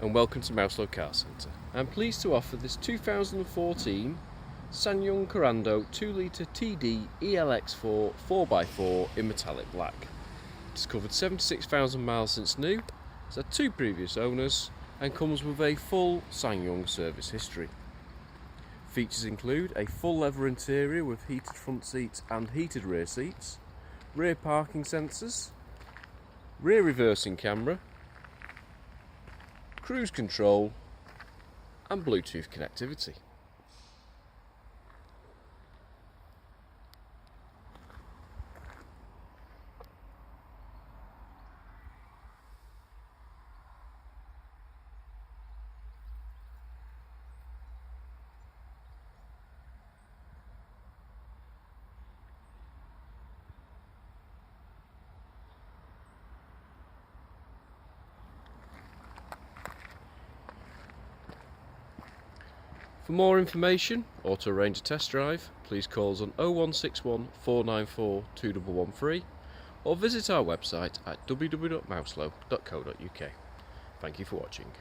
and welcome to Mouselow Car Centre. I'm pleased to offer this 2014 SsangYong Korando 2-litre TD ELX4 4x4 in metallic black. It's covered 76,000 miles since new, it's had 2 previous owners and comes with a full SsangYong service history. Features include a full leather interior with heated front seats and heated rear seats, rear parking sensors, rear reversing camera, cruise control and Bluetooth connectivity. For more information or to arrange a test drive, please call us on 0161 494 2113 or visit our website at www.mouselow.co.uk. Thank you for watching.